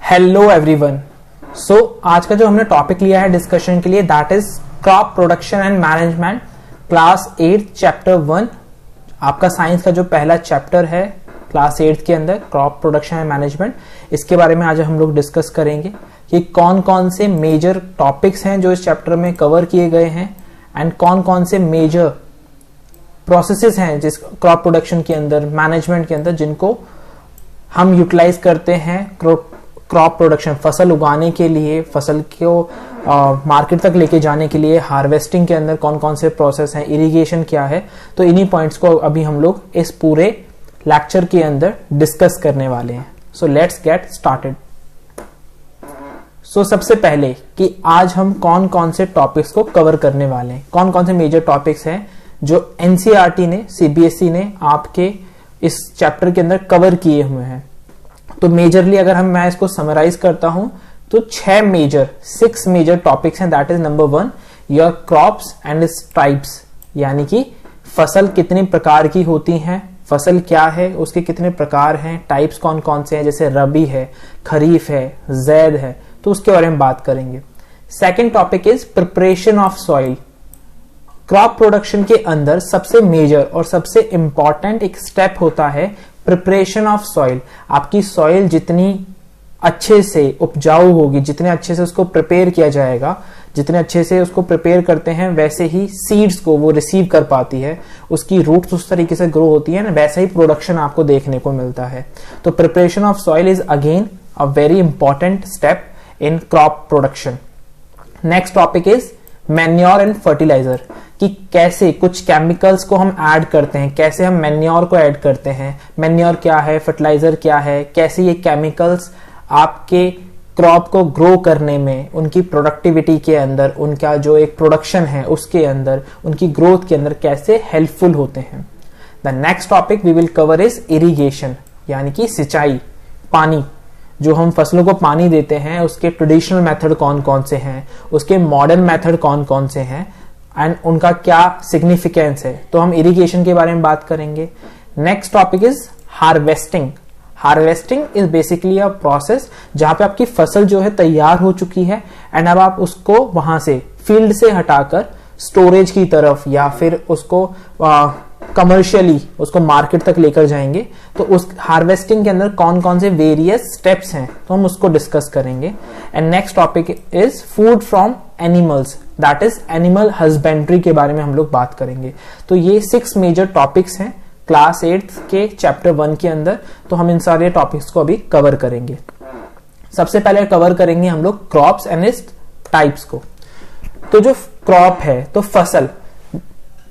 Hello everyone. आज का जो हमने टॉपिक लिया है डिस्कशन के लिए that is crop production and management class 8 chapter 1। आपका साइंस का जो पहला चैप्टर है क्लास 8 के अंदर क्रॉप प्रोडक्शन एंड मैनेजमेंट, इसके बारे में आज हम लोग डिस्कस करेंगे कि कौन कौन से मेजर टॉपिक्स हैं जो इस चैप्टर में कवर किए गए हैं एंड कौन कौन से मेजर प्रोसेसेस हैं जिस क्रॉप प्रोडक्शन के अंदर, मैनेजमेंट के अंदर, जिनको हम यूटिलाइज करते हैं क्रॉप प्रोडक्शन, फसल उगाने के लिए, फसल को मार्केट तक लेके जाने के लिए, हार्वेस्टिंग के अंदर कौन कौन से प्रोसेस हैं, इरिगेशन क्या है। तो इन्हीं पॉइंट्स को अभी हम लोग इस पूरे लेक्चर के अंदर डिस्कस करने वाले हैं। So let's get started. सबसे पहले कि आज हम कौन कौन से टॉपिक्स को कवर करने वाले हैं, कौन कौन से मेजर टॉपिक्स हैं जो एनसीईआरटी ने, सीबीएसई ने आपके इस चैप्टर के अंदर कवर किए हुए हैं। तो मेजरली अगर मैं इसको समराइज करता हूं तो 6 मेजर टॉपिक्स हैं। That is number 1 your crops and its types, यानी कि फसल कितने प्रकार की होती हैं, फसल क्या है, उसके कितने प्रकार हैं, टाइप्स कौन कौन से हैं, जैसे रबी है, खरीफ है, जैद है, तो उसके बारे में बात करेंगे। Second topic is preparation of soil. Crop production के अंदर सबसे मेजर और सबसे इंपॉर्टेंट एक स्टेप होता है प्रिपरेशन ऑफ सॉइल। आपकी सॉइल जितनी अच्छे से उपजाऊ होगी, जितने अच्छे से उसको प्रिपेयर किया जाएगा, जितने अच्छे से उसको प्रिपेयर करते हैं वैसे ही सीड्स को वो रिसीव कर पाती है, उसकी रूट्स उस तरीके से ग्रो होती है ना, वैसा ही प्रोडक्शन आपको देखने को मिलता है। तो preparation of soil is again a very important step in crop production. Next topic is manure and fertilizer, कि कैसे कुछ केमिकल्स को हम ऐड करते हैं, कैसे हम मैन्योर को ऐड करते हैं, मैन्योर क्या है, फर्टिलाइजर क्या है, कैसे ये केमिकल्स आपके क्रॉप को ग्रो करने में, उनकी प्रोडक्टिविटी के अंदर, उनका जो एक प्रोडक्शन है उसके अंदर, उनकी ग्रोथ के अंदर कैसे हेल्पफुल होते हैं। The next topic we will cover is irrigation, यानी कि सिंचाई, पानी, जो हम फसलों को पानी देते हैं उसके ट्रेडिशनल मेथड कौन कौन से हैं, उसके मॉडर्न मेथड कौन कौन से हैं एंड उनका क्या सिग्निफिकेंस है। तो हम इरिगेशन के बारे में बात करेंगे। Next topic is harvesting. Harvesting is basically a process जहां पे आपकी फसल जो है तैयार हो चुकी है एंड अब आप उसको वहां से फील्ड से हटाकर स्टोरेज की तरफ या फिर उसको कमर्शियली उसको मार्केट तक लेकर जाएंगे। तो उस हार्वेस्टिंग के अंदर कौन कौन से वेरियस स्टेप्स हैं तो हम उसको डिस्कस करेंगे। And next topic is food from animals, that is animal husbandry के बारे में हम लोग बात करेंगे। तो ये 6 मेजर टॉपिक्स हैं क्लास 8 के चैप्टर 1 के अंदर। तो हम इन सारे टॉपिक्स को अभी कवर करेंगे। सबसे पहले कवर करेंगे हम लोग क्रॉप्स एंड इट्स टाइप्स को। तो जो क्रॉप है, तो फसल,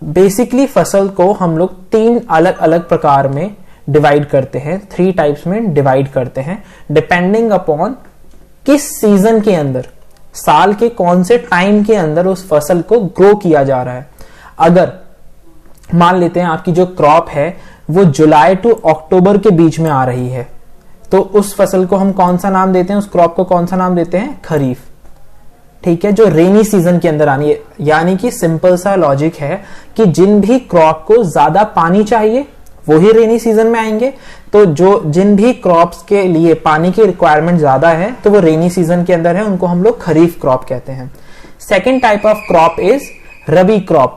बेसिकली फसल को हम लोग 3 अलग अलग प्रकार में डिवाइड करते हैं, 3 टाइप्स में डिवाइड करते हैं डिपेंडिंग अपॉन किस सीजन के अंदर, साल के कौन से टाइम के अंदर उस फसल को ग्रो किया जा रहा है। अगर मान लेते हैं आपकी जो क्रॉप है वो जुलाई टू अक्टूबर के बीच में आ रही है, तो उस फसल को हम कौन सा नाम देते हैं, उस क्रॉप को कौन सा नाम देते हैं, खरीफ। ठीक है, जो रेनी सीजन के अंदर आनी है, यानी कि सिंपल सा लॉजिक है कि जिन भी क्रॉप को ज्यादा पानी चाहिए वो ही रेनी सीजन में आएंगे। तो जिन भी क्रॉप्स के लिए पानी की रिक्वायरमेंट ज्यादा है तो वो रेनी सीजन के अंदर है, उनको हम लोग खरीफ क्रॉप कहते हैं। Second type of crop is rabi crop.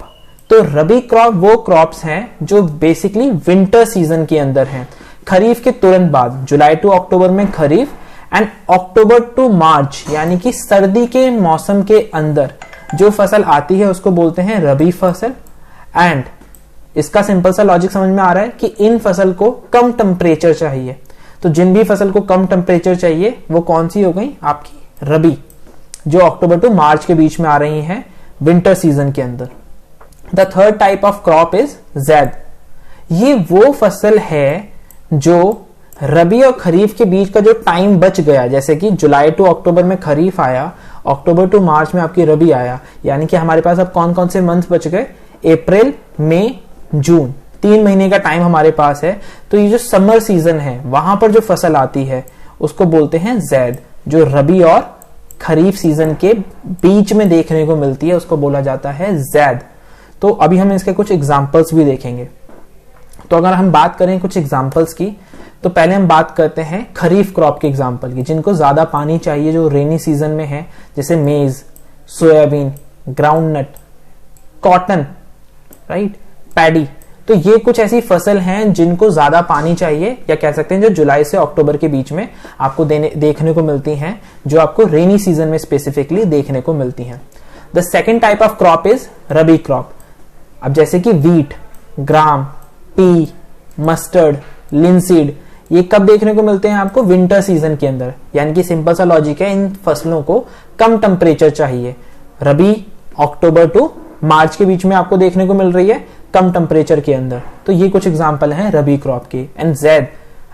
तो रबी क्रॉप वो क्रॉप्स हैं जो बेसिकली विंटर सीजन के अंदर हैं, खरीफ के तुरंत बाद, जुलाई टू अक्टूबर में खरीफ एंड अक्टूबर टू मार्च यानी कि सर्दी के मौसम के अंदर जो फसल आती है उसको बोलते हैं रबी फसल। एंड इसका सिंपल सा लॉजिक समझ में आ रहा है कि इन फसल को कम टेम्परेचर चाहिए। तो जिन भी फसल को कम टेम्परेचर चाहिए वो कौन सी हो गई, आपकी रबी, जो अक्टूबर टू मार्च के बीच में आ रही हैं विंटर सीजन के अंदर। The third type of crop is Zaid. ये वो फसल है जो रबी और खरीफ के बीच का जो टाइम बच गया, जैसे कि जुलाई टू अक्टूबर में खरीफ आया, अक्टूबर टू मार्च में आपकी रबी आया, यानी कि हमारे पास अब कौन कौन से मंथ बच गए, अप्रैल, मई, जून, 3 महीने का टाइम हमारे पास है। तो ये जो समर सीजन है वहां पर जो फसल आती है उसको बोलते हैं जैद, जो रबी और खरीफ सीजन के बीच में देखने को मिलती है, उसको बोला जाता है जैद। तो अभी हम इसके कुछ एग्जाम्पल्स भी देखेंगे। तो अगर हम बात करें कुछ एग्जाम्पल्स की, तो पहले हम बात करते हैं खरीफ क्रॉप के एग्जाम्पल की, जिनको ज्यादा पानी चाहिए, जो रेनी सीजन में है, जैसे मेज, soybean, groundnut, cotton, right, paddy. तो ये कुछ ऐसी फसल हैं जिनको ज्यादा पानी चाहिए, या कह सकते हैं जो जुलाई से अक्टूबर के बीच में आपको देखने को मिलती हैं, जो आपको रेनी सीजन में स्पेसिफिकली देखने को मिलती हैं। The second type of crop is rabi crop. अब जैसे कि वीट, ग्राम, पी, मस्टर्ड, लिनसीड, ये कब देखने को मिलते हैं आपको? विंटर सीजन के अंदर। यानी कि सिंपल सा लॉजिक है, इन फसलों को कम टेम्परेचर चाहिए। रबी अक्टूबर टू मार्च के बीच में आपको देखने को मिल रही है, कम टेम्परेचर के अंदर। तो ये कुछ एग्जांपल हैं रबी क्रॉप के। एंड ज़ैद,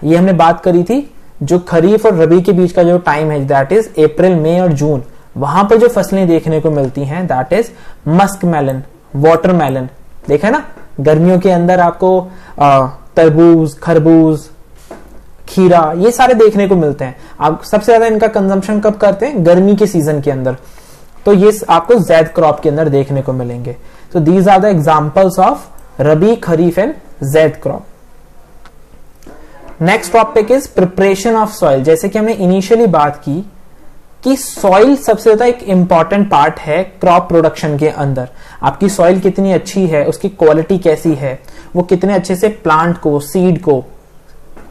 ये हमने बात करी थी, जो खरीफ और रबी के बीच का जो टाइम है, दैट इज अप्रैल, मई और जून। वहां पर जो फसलें देखने को मिलती हैं that is musk melon, watermelon. देखा ना, गर्मियों के अंदर आपको तरबूज, खरबूज, खीरा, ये सारे देखने को मिलते हैं। आप सबसे ज्यादा इनका कंजम्पशन कब करते हैं? गर्मी के सीजन के अंदर। तो ये आपको ज़ैद क्रॉप के अंदर देखने को मिलेंगे। So these are the examples of Rabi, Kharif and Zaid crop. Next topic is preparation of soil. जैसे कि हमने इनिशियली बात की कि सॉइल सबसे ज्यादा एक इंपॉर्टेंट पार्ट है क्रॉप प्रोडक्शन के अंदर। आपकी सॉइल कितनी अच्छी है, उसकी क्वालिटी कैसी है, वो कितने अच्छे से प्लांट को, सीड को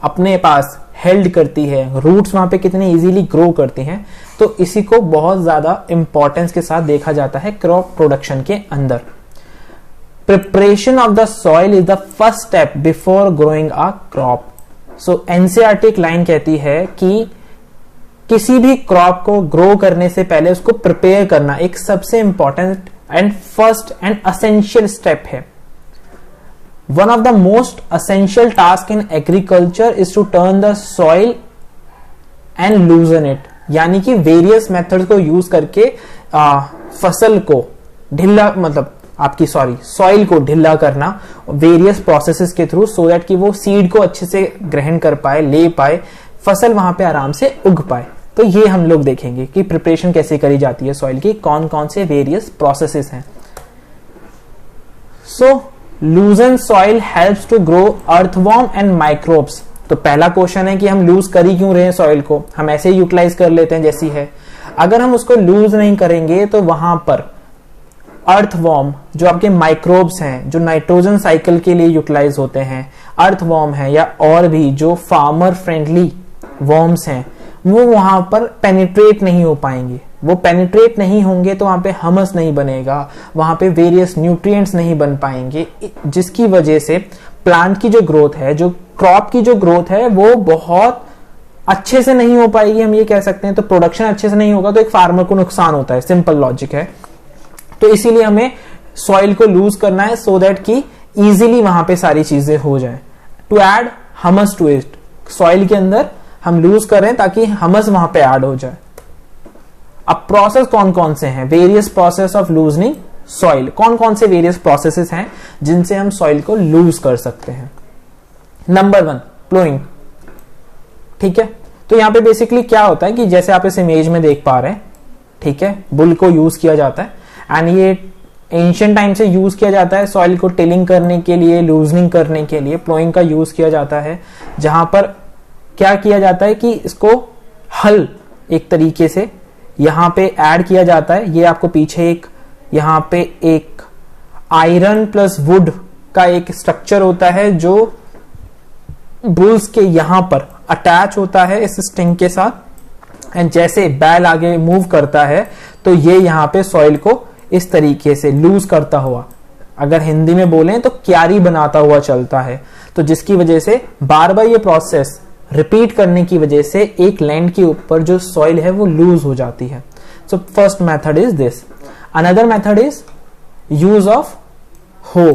अपने पास हेल्ड करती है, रूट्स वहां पे कितने इजीली ग्रो करती हैं। तो इसी को बहुत ज्यादा इंपॉर्टेंस के साथ देखा जाता है क्रॉप प्रोडक्शन के अंदर। Preparation of the soil is the first step before growing a crop. So NCERT एक लाइन कहती है कि किसी भी क्रॉप को ग्रो करने से पहले उसको प्रिपेयर करना एक सबसे important and first and essential step है। One of the most essential task in agriculture is to turn the soil and loosen it. यानी कि वेरियस मेथड्स को यूज करके फसल को ढीला, मतलब आपकी सॉइल को ढीला करना वेरियस प्रोसेसेस के थ्रू, सो दैट कि वो सीड को अच्छे से ग्रहण कर पाए, ले पाए, फसल वहां पे आराम से उग पाए। तो ये हम लोग देखेंगे कि प्रिपरेशन कैसे करी जाती है सॉइल की, कौन कौन से वेरियस प्रोसेसेस हैं। So loosen soil helps to grow earthworm and microbes. तो पहला क्वेश्चन है कि हम लूज कर ही क्यों रहे हैं सॉइल को, हम ऐसे ही यूटिलाइज कर लेते हैं जैसी है। अगर हम उसको लूज नहीं करेंगे तो वहां पर अर्थवॉर्म, जो आपके माइक्रोब्स हैं, जो नाइट्रोजन साइकिल के लिए यूटिलाइज होते हैं, अर्थवॉर्म है या और भी जो फार्मर फ्रेंडली वॉर्म्स हैं, वो वहां पर पेनिट्रेट नहीं हो पाएंगे। वो पेनिट्रेट नहीं होंगे तो वहां पे हमस नहीं बनेगा, वहां पे वेरियस न्यूट्रिएंट्स नहीं बन पाएंगे, जिसकी वजह से प्लांट की जो ग्रोथ है, जो क्रॉप की जो ग्रोथ है, वो बहुत अच्छे से नहीं हो पाएगी, हम ये कह सकते हैं। तो प्रोडक्शन अच्छे से नहीं होगा तो एक फार्मर को नुकसान होता है, सिंपल लॉजिक है। तो इसीलिए हमें सॉइल को लूज करना है, सो दैट कि इजीली वहां पे सारी चीजें हो जाएं। To add humus to it, soil के अंदर हम लूज कर रहे हैं ताकि हमस वहां पे ऐड हो जाए। अब प्रोसेस कौन कौन से हैं? Various process of loosening soil. कौन कौन से वेरियस प्रोसेसेस हैं जिनसे हम सॉइल को लूज कर सकते हैं? Number 1, ploughing. ठीक है, तो यहां पे बेसिकली क्या होता है कि जैसे आप इस इमेज में देख पा रहे हैं, ठीक है, बुल को यूज किया जाता है एंड ये एंशिएंट टाइम से यूज किया जाता है सॉइल को टिलिंग करने के लिए, लूजनिंग करने के लिए प्लोइंग का यूज किया जाता है। जहां पर क्या किया जाता है कि इसको हल एक तरीके से यहां पे ऐड किया जाता है। ये आपको पीछे एक यहां पे एक आयरन प्लस वुड का एक स्ट्रक्चर होता है जो बुल्स के यहां पर अटैच होता है इस स्टिंग के साथ। एंड जैसे बैल आगे मूव करता है तो ये यहां पे सॉइल को इस तरीके से लूज करता हुआ, अगर हिंदी में बोलें तो क्यारी बनाता हुआ चलता है। तो जिसकी वजह से बार बार ये प्रोसेस रिपीट करने की वजह से एक लैंड के ऊपर जो सॉइल है वो लूज हो जाती है। So first method is this. Another method is use of हो।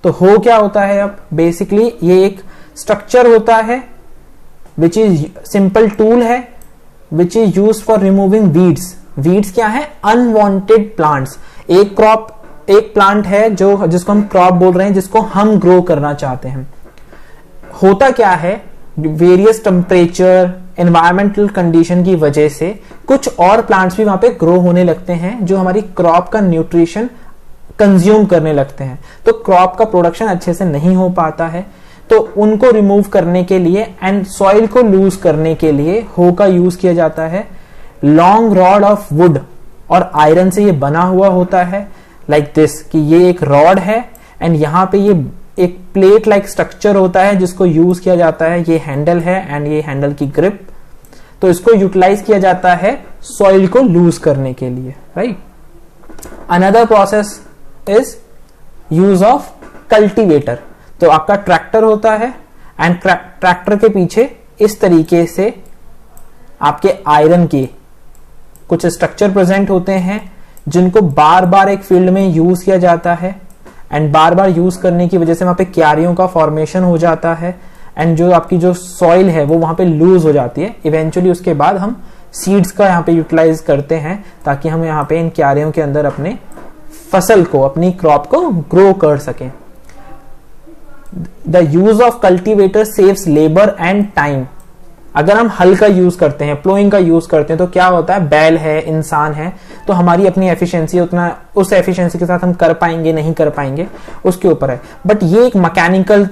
तो हो क्या होता है? अब बेसिकली ये एक स्ट्रक्चर होता है विच इज सिंपल टूल है which is use for removing weeds. Weeds क्या है? Unwanted plants. एक प्लांट है जो जिसको हम क्रॉप बोल रहे हैं, जिसको हम ग्रो करना चाहते हैं। होता क्या है, वेरियस टेम्परेचर, एनवायरमेंटल कंडीशन की वजह से कुछ और प्लांट्स भी वहां पे ग्रो होने लगते हैं जो हमारी क्रॉप का न्यूट्रिशन कंज्यूम करने लगते हैं। तो क्रॉप का प्रोडक्शन अच्छे से नहीं हो पाता है। तो उनको रिमूव करने के लिए एंड सॉइल को लूज करने के लिए हो का यूज किया जाता है। लॉन्ग रॉड ऑफ वुड और आयरन से ये बना हुआ होता है लाइक दिस, कि ये एक रॉड है एंड यहाँ पे ये एक प्लेट लाइक स्ट्रक्चर होता है जिसको यूज किया जाता है। ये हैंडल है एंड ये हैंडल की ग्रिप, तो इसको यूटिलाइज किया जाता है सॉइल को लूज करने के लिए, right. Another process is use of cultivator. तो आपका ट्रैक्टर होता है एंड ट्रैक्टर के पीछे इस तरीके से आपके आयरन के कुछ स्ट्रक्चर प्रेजेंट होते हैं जिनको बार बार एक फील्ड में यूज किया जाता है एंड बार बार यूज करने की वजह से वहां पे क्यारियों का फॉर्मेशन हो जाता है एंड जो आपकी जो सॉइल है वो वहां पे लूज हो जाती है। इवेंचुअली उसके बाद हम सीड्स का यहाँ पे यूटिलाइज करते हैं ताकि हम यहाँ पे इन क्यारियों के अंदर अपने फसल को, अपनी क्रॉप को ग्रो कर सकें। The use of cultivator saves labour and time. अगर हम हल का यूज करते हैं, प्लोइंग का यूज करते हैं, तो क्या होता है, बैल है, इंसान है, तो हमारी अपनी एफिशिएंसी उतना उस एफिशिएंसी के साथ हम कर पाएंगे नहीं कर पाएंगे उसके ऊपर है। बट ये एक मैकेनिकल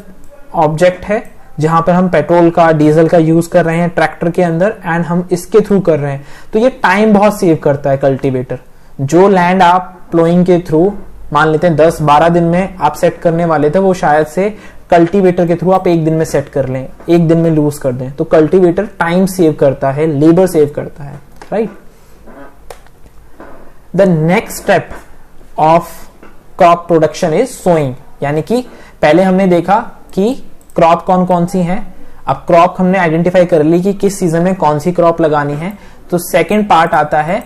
ऑब्जेक्ट है जहां पर हम पेट्रोल का, डीजल का यूज कर रहे हैं ट्रैक्टर के अंदर एंड हम इसके थ्रू कर रहे हैं, तो ये टाइम बहुत सेव करता है कल्टीवेटर। जो लैंड आप प्लोइंग के थ्रू मान लेते हैं 10-12 दिन में आप सेट करने वाले थे, वो शायद से कल्टीवेटर के थ्रू आप एक दिन में सेट कर लें, एक दिन में लूज कर दें। तो कल्टीवेटर टाइम सेव करता है, लेबर सेव करता है, right. The next step of crop production is sowing, यानी कि पहले हमने देखा कि क्रॉप कौन कौन सी है, अब क्रॉप हमने आइडेंटिफाई कर ली कि किस सीजन में कौन सी क्रॉप लगानी है। तो सेकेंड पार्ट आता है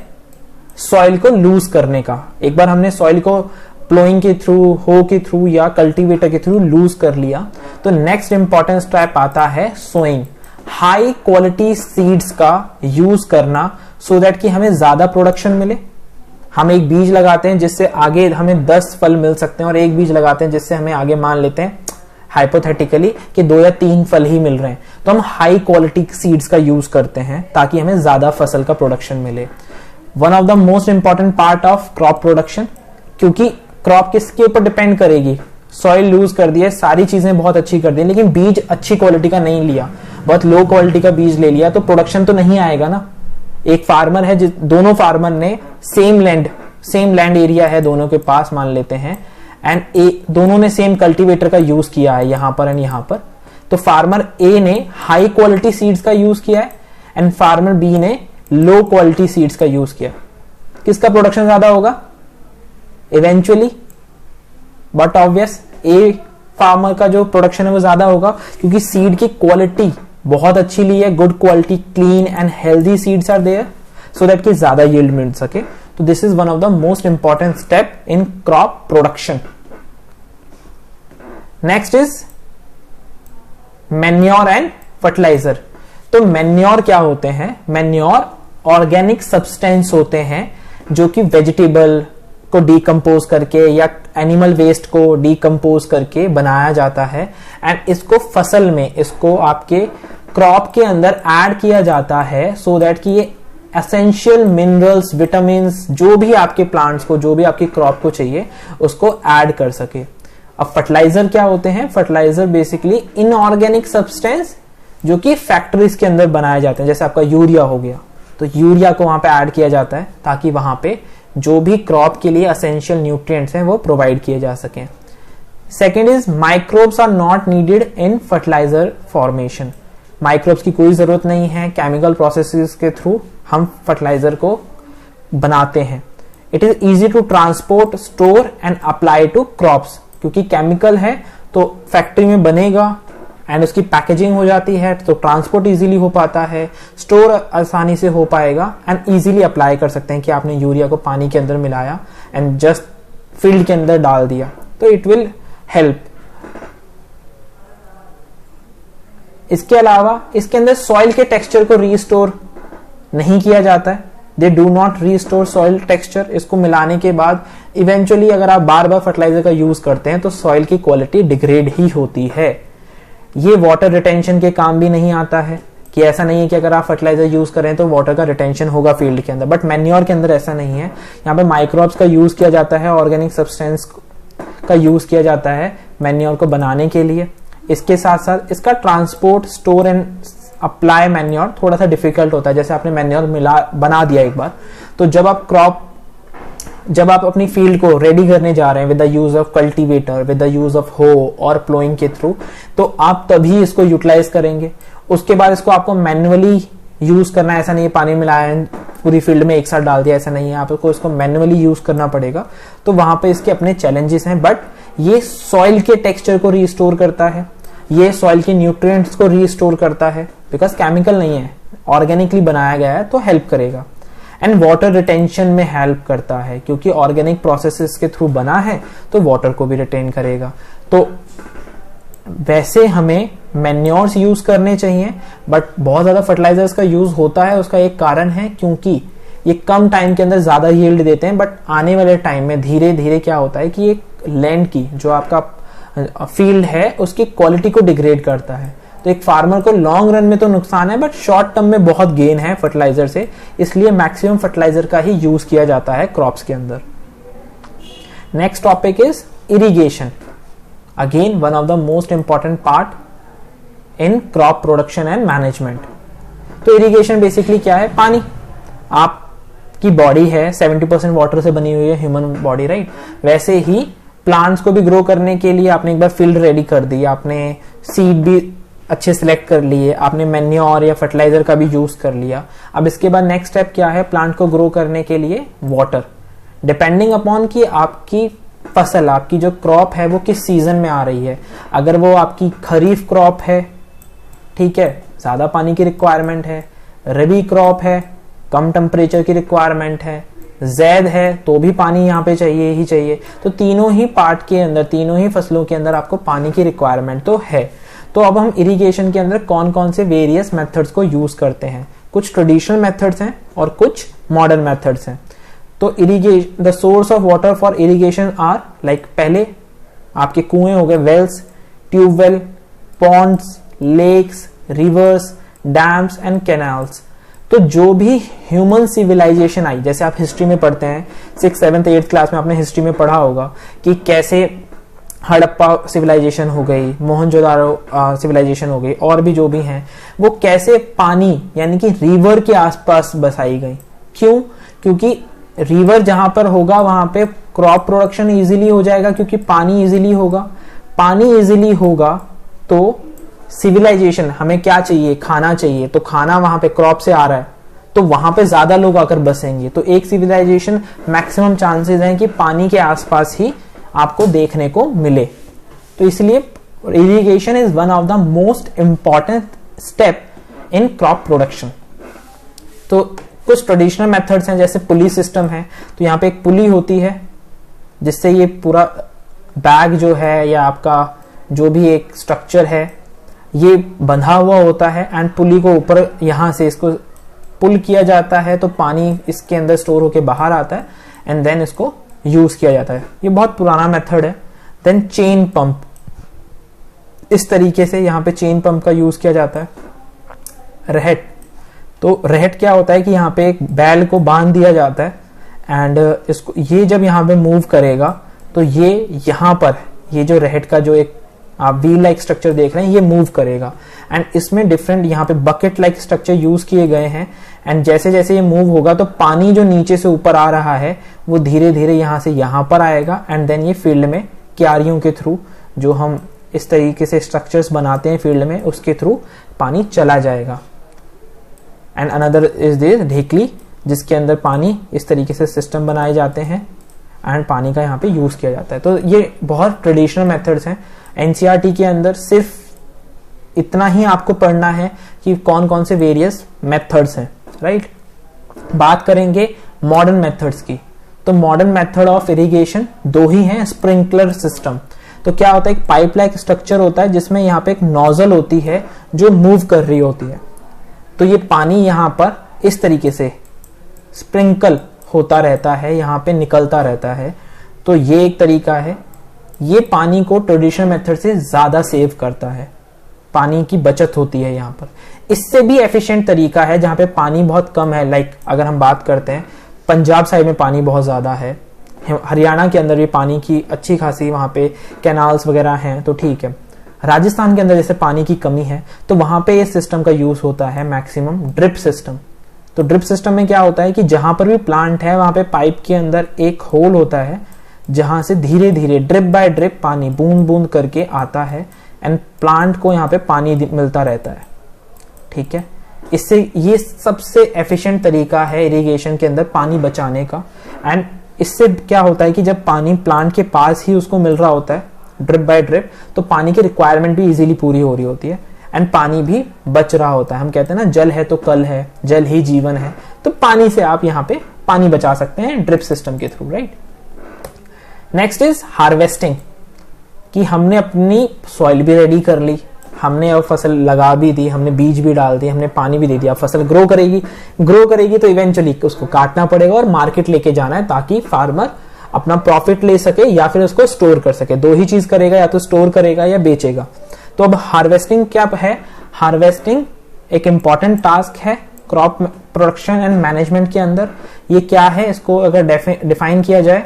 सॉइल को लूज करने का। एक बार हमने सॉइल को प्लोइंग के थ्रू, हो के थ्रू या कल्टीवेटर के थ्रू लूज कर लिया, तो नेक्स्ट इंपॉर्टेंट स्टेप आता है सोइंग। हाई क्वालिटी सीड्स का यूज करना सो दैट कि हमें ज्यादा प्रोडक्शन मिले। हम एक बीज लगाते हैं जिससे आगे हमें 10 फल मिल सकते हैं और एक बीज लगाते हैं जिससे हमें आगे मान लेते हैं हाइपोथेटिकली कि 2 या 3 फल ही मिल रहे हैं, तो हम हाई क्वालिटी सीड्स का यूज करते हैं ताकि हमें ज्यादा फसल का प्रोडक्शन मिले। One of the most important part of crop production, क्योंकि क्रॉप किसके ऊपर डिपेंड करेगी, सॉइल लूज कर दिया, सारी चीजें बहुत अच्छी कर दी, लेकिन बीज अच्छी क्वालिटी का नहीं लिया, बहुत लो क्वालिटी का बीज ले लिया, तो प्रोडक्शन तो नहीं आएगा ना। एक फार्मर है, दोनों फार्मर ने सेम लैंड एरिया है दोनों के पास मान लेते हैं एंड दोनों ने सेम कल्टीवेटर का यूज किया है यहां पर एंड यहां पर, तो फार्मर ए ने हाई क्वालिटी सीड्स का यूज किया है एंड फार्मर बी ने लो क्वालिटी सीड्स का यूज किया। किसका प्रोडक्शन ज्यादा होगा eventually, but obvious a farmer का जो प्रोडक्शन है वो ज्यादा होगा क्योंकि सीड की क्वालिटी बहुत अच्छी ली है, good quality, clean and healthy seeds are there so that कि ज्यादा यील्ड मिल सके। तो this is one of the most important step in crop production. Next is manure and fertilizer. तो मैन्योर क्या होते हैं, मैन्योर ऑर्गेनिक सब्सटेंस होते हैं जो कि वेजिटेबल को डीकंपोज करके या एनिमल वेस्ट को डीकंपोज करके बनाया जाता है एंड इसको फसल में, इसको आपके क्रॉप के अंदर ऐड किया जाता है सो दैट कि ये एसेंशियल मिनरल्स, विटामिन्स, जो भी आपके प्लांट्स को, जो भी आपकी क्रॉप को चाहिए उसको ऐड कर सके। अब फर्टिलाइजर क्या होते हैं, फर्टिलाइजर बेसिकली इनऑर्गेनिक सब्सटेंस जो कि फैक्ट्रीज के अंदर बनाए जाते हैं, जैसे आपका यूरिया हो गया, तो यूरिया को वहां पे ऐड किया जाता है ताकि वहां पे जो भी क्रॉप के लिए एसेंशियल न्यूट्रिएंट्स हैं वो प्रोवाइड किए जा सकें। Second is microbes are not needed in fertilizer formation. Microbes की कोई जरूरत नहीं है, केमिकल प्रोसेसेस के थ्रू हम फर्टिलाइजर को बनाते हैं। It is easy to transport, store and apply to crops, क्योंकि केमिकल है तो फैक्ट्री में बनेगा एंड उसकी पैकेजिंग हो जाती है तो ट्रांसपोर्ट इजीली हो पाता है, स्टोर आसानी से हो पाएगा एंड इजीली अप्लाई कर सकते हैं कि आपने यूरिया को पानी के अंदर मिलाया एंड जस्ट फील्ड के अंदर डाल दिया, तो इट विल हेल्प। इसके अलावा इसके अंदर सॉइल के टेक्सचर को रीस्टोर नहीं किया जाता है, they do not restore soil texture. इसको मिलाने के बाद इवेंचुअली अगर आप बार बार फर्टिलाइजर का यूज करते हैं तो सॉइल की क्वालिटी डिग्रेड ही होती है। ये वाटर रिटेंशन के काम भी नहीं आता है, कि ऐसा नहीं है कि अगर आप फर्टिलाइजर यूज करें तो वाटर का रिटेंशन होगा फील्ड के अंदर, बट मैन्योर के अंदर ऐसा नहीं है। यहाँ पे माइक्रोब्स का यूज किया जाता है, ऑर्गेनिक सब्सटेंस का यूज किया जाता है मैन्योर को बनाने के लिए इसके साथ साथ इसका transport, store and apply manure थोड़ा सा डिफिकल्ट होता है। जैसे आपने मैन्योर बना दिया एक बार, तो जब आप अपनी फील्ड को रेडी करने जा रहे हैं with the use of cultivator, with the use of हो और प्लोइंग के थ्रू, तो आप तभी इसको यूटिलाइज करेंगे। उसके बाद इसको आपको मैन्युअली यूज करना है, ऐसा नहीं है पानी मिलाया पूरी फील्ड में एक साथ डाल दिया, ऐसा नहीं है, आपको इसको मैन्युअली यूज करना पड़ेगा। तो वहां पे इसके अपने चैलेंजेस हैं, बट ये सॉइल के टेक्सचर को रिस्टोर करता है, ये सॉइल के न्यूट्रिएंट्स को रिस्टोर करता है, बिकॉज केमिकल नहीं है, ऑर्गेनिकली बनाया गया है, तो हेल्प करेगा। एंड वाटर रिटेंशन में हेल्प करता है, क्योंकि ऑर्गेनिक प्रोसेसेस के थ्रू बना है तो वाटर को भी रिटेन करेगा। तो वैसे हमें मैन्योर्स यूज करने चाहिए, बट बहुत ज्यादा फर्टिलाइजर्स का यूज होता है, उसका एक कारण है क्योंकि ये कम टाइम के अंदर ज्यादा यील्ड देते हैं, बट आने वाले टाइम में धीरे धीरे क्या होता है कि एक लैंड की जो आपका फील्ड है उसकी क्वालिटी को डिग्रेड करता है। तो एक फार्मर को लॉन्ग रन में तो नुकसान है, बट शॉर्ट टर्म में बहुत गेन है फर्टिलाइजर से, इसलिए मैक्सिमम फर्टिलाइजर का ही यूज किया जाता है क्रॉप्स के अंदर। Next topic is irrigation, again one of the most important part in crop production and management. तो इरिगेशन बेसिकली क्या है? पानी। आपकी बॉडी है 70% वाटर से बनी हुई है, ह्यूमन बॉडी, राइट? वैसे ही प्लांट्स को भी ग्रो करने के लिए आपने एक बार फील्ड रेडी कर दी, आपने सीड भी अच्छे सिलेक्ट कर लिए, आपने मैन्योर या फर्टिलाइजर का भी यूज कर लिया। अब इसके बाद नेक्स्ट स्टेप क्या है प्लांट को ग्रो करने के लिए? वाटर। डिपेंडिंग अपॉन कि आपकी फसल, आपकी जो क्रॉप है वो किस सीजन में आ रही है। अगर वो आपकी खरीफ क्रॉप है, ठीक है, ज्यादा पानी की रिक्वायरमेंट है। रबी क्रॉप है, कम टेम्परेचर की रिक्वायरमेंट है। जैद है तो भी पानी यहाँ पे चाहिए ही चाहिए। तो तीनों ही पार्ट के अंदर, तीनों ही फसलों के अंदर आपको पानी की रिक्वायरमेंट तो है। तो अब हम इरिगेशन के अंदर कौन कौन से वेरियस मेथड्स को यूज करते हैं। कुछ ट्रेडिशनल मेथड्स हैं और कुछ मॉडर्न मेथड्स हैं। तो irrigation, the source of water for irrigation are like, पहले आपके कुएं हो गए, wells, tubewell, ponds, lakes, rivers, dams and canals. तो जो भी ह्यूमन सिविलाइजेशन आई, जैसे आप हिस्ट्री में पढ़ते हैं 6th 7th 8th क्लास में आपने हिस्ट्री में पढ़ा होगा कि कैसे हड़प्पा सिविलाइजेशन हो गई, मोहनजोदारो सिविलाइजेशन हो गई, और भी जो भी हैं, वो कैसे पानी यानी कि रिवर के आसपास बसाई गई। क्यों? क्योंकि रिवर जहां पर होगा वहां पे क्रॉप प्रोडक्शन इजीली हो जाएगा, क्योंकि पानी इजीली होगा। पानी इजीली होगा तो सिविलाइजेशन, हमें क्या चाहिए? खाना चाहिए। तो खाना वहां पे क्रॉप से आ रहा है, तो वहां पे ज्यादा लोग आकर बसेंगे। तो एक सिविलाइजेशन मैक्सिमम चांसेस हैं कि पानी के आसपास ही आपको देखने को मिले। तो इसलिए irrigation is one of the most important step in crop production. तो कुछ ट्रेडिशनल मेथड्स हैं, जैसे पुली सिस्टम है। तो यहाँ पे एक पुली होती है जिससे ये पूरा बैग जो है या आपका जो भी एक स्ट्रक्चर है ये बंधा हुआ होता है, एंड पुली को ऊपर यहां से इसको पुल किया जाता है, तो पानी इसके अंदर स्टोर होके बाहर आता है एंड देन इसको यूज किया जाता है। ये बहुत पुराना मेथड है। देन चेन पंप, इस तरीके से यहाँ पे चेन पंप का यूज किया जाता है। रहट, तो रहट क्या होता है कि यहाँ पे एक बैल को बांध दिया जाता है एंड इसको, ये जब यहाँ पे मूव करेगा तो ये यहाँ पर, ये जो रहट का जो एक आप व्हील लाइक स्ट्रक्चर देख रहे हैं, ये मूव करेगा एंड इसमें डिफरेंट यहाँ पे बकेट लाइक स्ट्रक्चर यूज किए गए हैं। एंड जैसे जैसे ये मूव होगा तो पानी जो नीचे से ऊपर आ रहा है वो धीरे धीरे यहाँ से यहाँ पर आएगा, एंड देन ये फील्ड में क्यारियों के थ्रू, जो हम इस तरीके से स्ट्रक्चर्स बनाते हैं फील्ड में, उसके थ्रू पानी चला जाएगा। एंड अनदर इज दिस ढेकली, जिसके अंदर पानी इस तरीके से सिस्टम बनाए जाते हैं एंड पानी का यहाँ पे यूज किया जाता है। तो ये बहुत ट्रेडिशनल मेथड्स हैं। एनसीईआरटी के अंदर सिर्फ इतना ही आपको पढ़ना है कि कौन कौन से वेरियस मेथड्स हैं, राइट? बात करेंगे मॉडर्न मेथड्स की। तो मॉडर्न मेथड ऑफ इरिगेशन दो ही हैं। स्प्रिंकलर सिस्टम, तो क्या होता है, एक पाइप लाइक स्ट्रक्चर होता है जिसमें यहाँ पे एक नोजल होती है जो मूव कर रही होती है। तो ये पानी यहाँ पर इस तरीके से स्प्रिंकल होता रहता है, यहाँ पे निकलता रहता है। तो ये एक तरीका है। ये पानी को ट्रेडिशनल मेथड से ज्यादा सेव करता है, पानी की बचत होती है यहाँ पर। इससे भी एफिशिएंट तरीका है जहाँ पे पानी बहुत कम है, लाइक अगर हम बात करते हैं पंजाब साइड में पानी बहुत ज्यादा है, हरियाणा के अंदर भी पानी की अच्छी खासी वहाँ पे कैनाल्स वगैरह हैं, तो ठीक है। राजस्थान के अंदर जैसे पानी की कमी है तो वहां पे इस सिस्टम का यूज होता है मैक्सिमम ड्रिप सिस्टम। तो ड्रिप सिस्टम में क्या होता है कि जहां पर भी प्लांट है वहां पे पाइप के अंदर एक होल होता है जहां से धीरे धीरे ड्रिप बाय ड्रिप पानी बूंद बूंद करके आता है एंड प्लांट को यहाँ पे पानी मिलता रहता है। ठीक है, इससे ये सबसे एफिशिएंट तरीका है इरिगेशन के अंदर पानी बचाने का। एंड इससे क्या होता है कि जब पानी प्लांट के पास ही उसको मिल रहा होता है ड्रिप बाय ड्रिप, तो पानी की रिक्वायरमेंट भी इजीली पूरी हो रही होती है एंड पानी भी बच रहा होता है। हम कहते हैं ना, जल है तो कल है, जल ही जीवन है। तो पानी से आप यहाँ पे पानी बचा सकते हैं ड्रिप सिस्टम के through, right. Next is harvesting, कि हमने अपनी सॉइल भी रेडी कर ली, हमने अब फसल लगा भी दी, हमने बीज भी डाल दिए, हमने पानी भी दे दिया, फसल ग्रो करेगी तो इवेंचुअली उसको काटना पड़ेगा और मार्केट लेके जाना है ताकि फार्मर अपना प्रॉफिट ले सके या फिर उसको स्टोर कर सके। दो ही चीज करेगा, या तो स्टोर करेगा या बेचेगा। तो अब हार्वेस्टिंग क्या है? हार्वेस्टिंग एक इंपॉर्टेंट टास्क है क्रॉप प्रोडक्शन एंड मैनेजमेंट के अंदर। ये क्या है, इसको अगर डिफाइन किया जाए,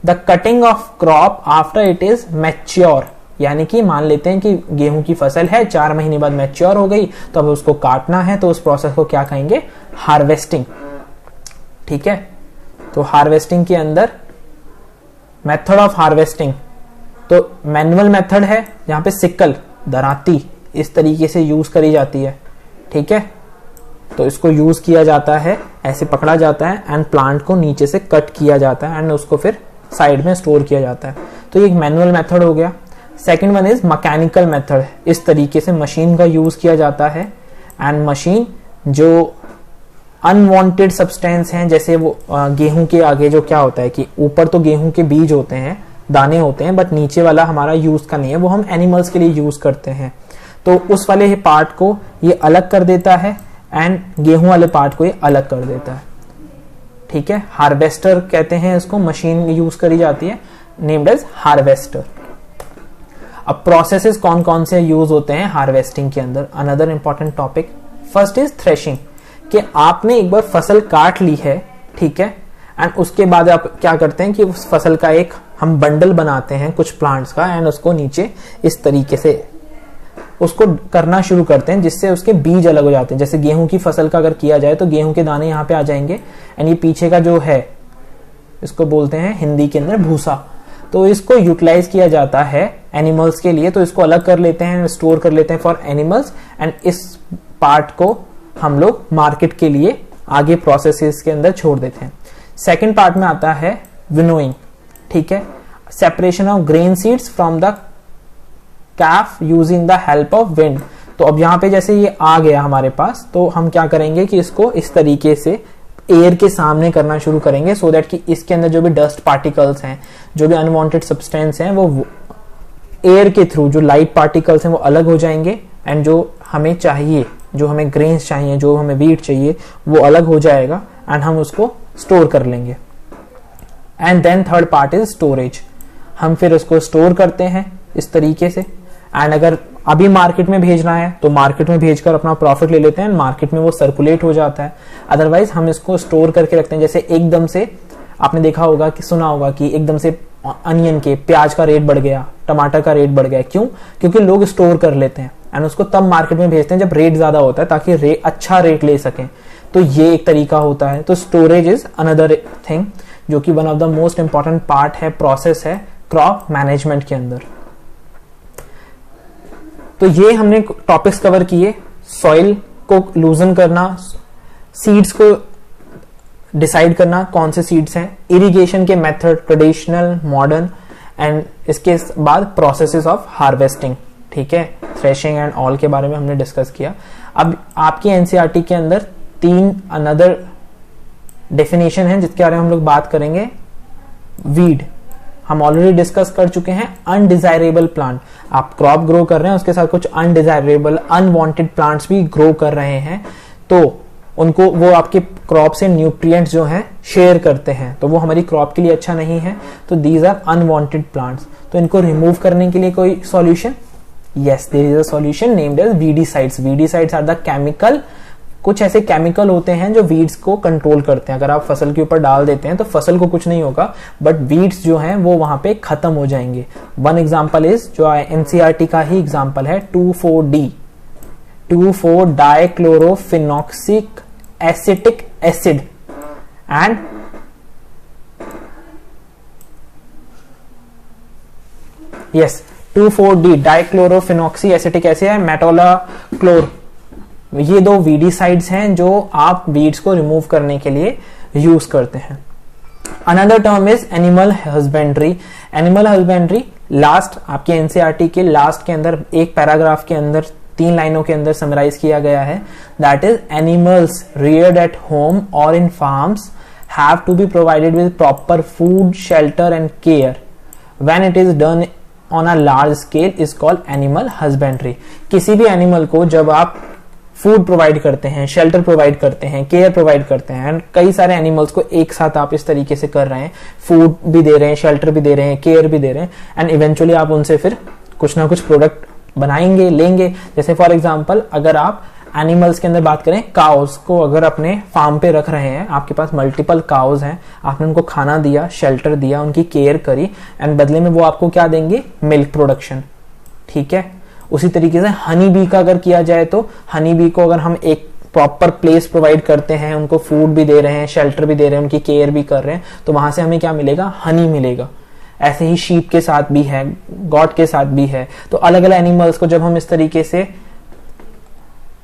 the cutting of crop after it is mature, यानी कि मान लेते हैं कि गेहूं की फसल है, 4 महीने बाद मैच्योर हो गई, तो अब उसको काटना है, तो उस प्रोसेस को क्या कहेंगे? हार्वेस्टिंग। ठीक है, तो हार्वेस्टिंग के अंदर मेथड ऑफ हार्वेस्टिंग, तो मैनुअल मेथड है जहां पे सिकल, दराती इस तरीके से यूज करी जाती है। ठीक है, तो इसको यूज किया जाता है, ऐसे पकड़ा जाता है एंड प्लांट को नीचे से कट किया जाता है एंड उसको फिर साइड में स्टोर किया जाता है। तो ये एक मैनुअल मेथड हो गया। Second one is mechanical method, इस तरीके से मशीन का यूज किया जाता है एंड मशीन जो अनवांटेड सब्सटेंस हैं, जैसे वो गेहूं के आगे जो क्या होता है कि ऊपर तो गेहूं के बीज होते हैं, दाने होते हैं, बट नीचे वाला हमारा यूज का नहीं है, वो हम एनिमल्स के लिए यूज करते हैं। तो उस वाले पार्ट को ये अलग कर देता है एंड गेहूं वाले पार्ट को ये अलग कर देता है। ठीक है, हार्वेस्टर कहते हैं इसको, मशीन यूज करी जाती है, नेम्ड एज हार्वेस्टर। अब प्रोसेसेस कौन कौन से यूज होते हैं हार्वेस्टिंग के अंदर, another important topic. First is threshing, कि आपने एक बार फसल काट ली है, ठीक है, एंड उसके बाद आप क्या करते हैं कि उस फसल का एक हम बंडल बनाते हैं कुछ प्लांट्स का एंड उसको नीचे इस तरीके से उसको करना शुरू करते हैं, जिससे उसके बीज अलग हो जाते हैं। जैसे गेहूं की फसल का अगर किया जाए तो गेहूं के दाने यहाँ पे आ जाएंगे एंड ये पीछे का जो है इसको बोलते हैं हिंदी के अंदर भूसा। तो इसको यूटिलाइज किया जाता है एनिमल्स के लिए, तो इसको अलग कर लेते हैं, स्टोर कर लेते हैं फॉर एनिमल्स एंड इस पार्ट को हम लोग मार्केट के लिए आगे प्रोसेसेस के अंदर छोड़ देते हैं। सेकेंड पार्ट में आता है विनोइंग। ठीक है, separation of grain seeds from the Kaif using the help of wind. तो अब यहाँ पे जैसे ये आ गया हमारे पास, तो हम क्या करेंगे कि इसको इस तरीके से एयर के सामने करना शुरू करेंगे, सो दैट कि इसके अंदर जो भी डस्ट पार्टिकल्स हैं, जो भी अनवांटेड सब्सटेंस हैं, वो एयर के थ्रू जो लाइट पार्टिकल्स हैं वो अलग हो जाएंगे एंड जो हमें चाहिए, जो हमें ग्रेन्स चाहिए, जो हमें वीट चाहिए, वो अलग हो जाएगा एंड हम उसको स्टोर कर लेंगे। And then third part is storage, हम फिर उसको स्टोर करते हैं इस तरीके से एंड अगर अभी मार्केट में भेजना है तो मार्केट में भेजकर अपना प्रॉफिट ले लेते हैं, मार्केट में वो सर्कुलेट हो जाता है। अदरवाइज हम इसको स्टोर करके रखते हैं। जैसे एकदम से आपने देखा होगा कि सुना होगा कि एकदम से अनियन के, प्याज का रेट बढ़ गया, टमाटर का रेट बढ़ गया, क्यों? क्योंकि लोग स्टोर कर लेते हैं एंड उसको तब मार्केट में भेजते हैं जब रेट ज्यादा होता है, ताकि अच्छा रेट ले सकें। तो ये एक तरीका होता है। तो स्टोरेज इज अनदर थिंग, जो कि one of the most important part है, प्रोसेस है क्रॉप मैनेजमेंट के अंदर। तो ये हमने टॉपिक्स कवर किए, सॉइल को लूजन करना, सीड्स को डिसाइड करना कौन से सीड्स हैं, इरिगेशन के मेथड ट्रेडिशनल, मॉडर्न, एंड इसके बाद प्रोसेसेस ऑफ हार्वेस्टिंग। ठीक है, थ्रेशिंग एंड ऑल के बारे में हमने डिस्कस किया। अब आपकी एनसीईआरटी के अंदर 3 अनदर डेफिनेशन है जिसके बारे में हम लोग बात करेंगे। वीड हम ऑलरेडी डिस्कस कर चुके हैं। अनडिजायरेबल प्लांट, आप क्रॉप ग्रो कर रहे हैं, उसके साथ कुछ अनडिजायरेबल अनवांटेड प्लांट्स भी ग्रो कर रहे हैं, तो उनको वो आपके क्रॉप से न्यूट्रिएंट्स जो हैं शेयर करते हैं, तो वो हमारी क्रॉप के लिए अच्छा नहीं है। तो दीज आर अनवांटेड प्लांट्स। तो इनको रिमूव करने के लिए कोई solution? Yes, there is a solution named as weedicides. Weedicides are the chemical कुछ ऐसे केमिकल होते हैं जो वीड्स को कंट्रोल करते हैं। अगर आप फसल के ऊपर डाल देते हैं तो फसल को कुछ नहीं होगा, बट वीड्स जो हैं वो वहां पे खत्म हो जाएंगे। वन एग्जांपल इज, जो एनसीईआरटी का ही एग्जांपल है, 2,4-D, dichlorophenoxy acetic acid and yes 2,4-D dichlorophenoxy acetic acid है, मेटोलाक्लोर। ये दो वीडीसाइड्स हैं जो आप वीड्स को रिमूव करने के लिए यूज करते हैं। Another term is animal husbandry. Animal husbandry last आपके एनसीईआरटी के लास्ट के अंदर एक पैराग्राफ के अंदर 3 लाइनों के अंदर समराइज किया गया है। That is animals reared at home और in farms have to be provided with proper food, shelter and care when it is done on a large scale is called animal husbandry. किसी भी animal को जब आप food provide करते हैं, shelter provide करते हैं, केयर प्रोवाइड करते हैं, एंड कई सारे एनिमल्स को एक साथ आप इस तरीके से कर रहे हैं, फूड भी दे रहे हैं, शेल्टर भी दे रहे हैं, केयर भी दे रहे हैं, एंड इवेंचुअली आप उनसे फिर कुछ ना कुछ प्रोडक्ट बनाएंगे, लेंगे। जैसे फॉर एग्जांपल अगर आप एनिमल्स के अंदर बात करें, काउस को अगर अपने फार्म पे रख रहे हैं, आपके पास मल्टीपल काउस हैं, आपने उनको खाना दिया, शेल्टर दिया, उनकी केयर करी, एंड बदले में वो आपको क्या देंगे? Milk production. ठीक है, उसी तरीके से हनी बी का अगर किया जाए तो हनी बी को अगर हम एक प्रॉपर प्लेस प्रोवाइड करते हैं, उनको फूड भी दे रहे हैं, शेल्टर भी दे रहे हैं, उनकी केयर भी कर रहे हैं, तो वहां से हमें क्या मिलेगा? हनी मिलेगा। ऐसे ही शीप के साथ भी है, गॉट के साथ भी है। तो अलग अलग एनिमल्स को जब हम इस तरीके से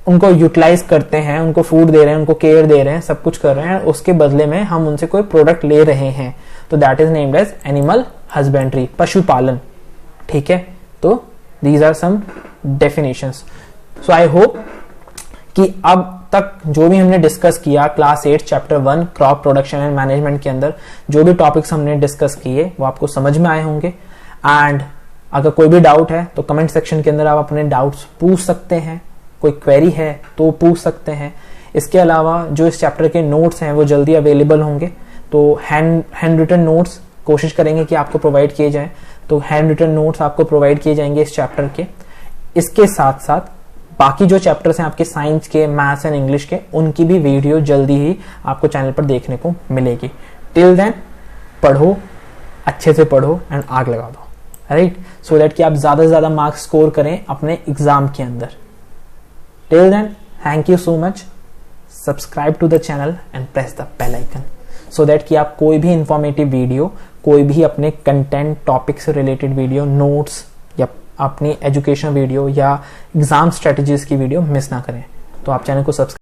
उनको यूटिलाइज करते हैं, उनको फूड दे रहे हैं, उनको केयर दे रहे हैं, सब कुछ कर रहे हैं, उसके बदले में हम उनसे कोई प्रोडक्ट ले रहे हैं, तो that is named as animal husbandry, पशुपालन। ठीक है, तो these are some definitions. So I hope कि अब तक जो भी हमने डिस्कस किया class 8 chapter 1 crop production and management के अंदर जो भी टॉपिक्स हमने डिस्कस किए वो आपको समझ में आए होंगे। एंड अगर कोई भी डाउट है तो कमेंट सेक्शन के अंदर आप अपने डाउट्स पूछ सकते हैं, कोई क्वेरी है तो पूछ सकते हैं। इसके अलावा जो इस चैप्टर के नोट्स हैं वो जल्दी अवेलेबल होंगे, तो हैंड रिटन नोट्स कोशिश करेंगे कि आपको प्रोवाइड किए जाएं। तो हैंड रिटन नोट्स आपको प्रोवाइड किए जाएंगे इस चैप्टर के। इसके साथ साथ बाकी जो चैप्टर्स हैं आपके साइंस के, मैथ्स एंड इंग्लिश के, उनकी भी वीडियो जल्दी ही आपको चैनल पर देखने को मिलेगी। टिल देन पढ़ो, अच्छे से पढ़ो एंड आग लगा दो, राइट, सो दैट कि आप ज्यादा से ज्यादा मार्क्स स्कोर करें अपने एग्जाम के अंदर। Till then thank you so much. Subscribe to the channel and press the bell icon so that कि आप कोई भी इंफॉर्मेटिव वीडियो, कोई भी अपने कंटेंट टॉपिक से रिलेटेड वीडियो, नोट्स या अपनी एजुकेशन वीडियो या एग्जाम स्ट्रेटजीज की वीडियो मिस ना करें। तो आप चैनल को सब्सक्राइब